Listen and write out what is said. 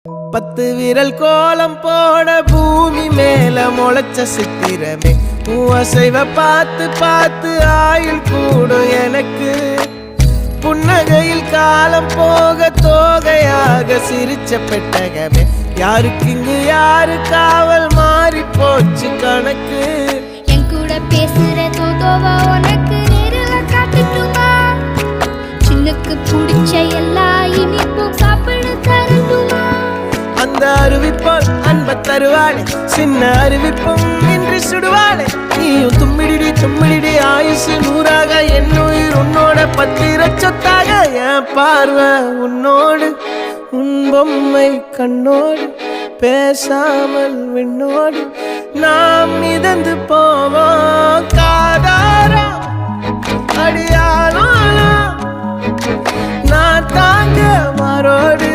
10 விரல் கோலம் போட பூமி மேல முளைச்ச சித்திரமே அசைவ பார்த்து பார்த்து ஆயுள் கூடும் எனக்கு புன்னகையில் காலம் போக தோகையாக சிரிச்ச பெட்டகமே யாருக்கு இங்கு யாரு காவல் மாறி போச்சு கணக்கு என் கூட பேசுற தோதோவா உனக்கு நேரில் காட்டுட்டுமா சின்னக்கு பிடிச்ச எல்லா இனிப்பும் சாப்பிட தரட்டுமா அந்த அறிவிப்போல் அன்ப தருவாளே சின்ன அறிவிப்பும் இன்று சுடுவாளே நீயும் தும்மிடி ஆயுசு 100ஆக என் உயிர் உன்னோட 10 சொத்தாக என் பார்வை உன்னோடு உன் பொம்மை கண்ணோடு பேசாமல் விண்ணோடு நாம் மிதந்து போவோம் காதாரா அடியானோ நான் தாங்க மாறோடு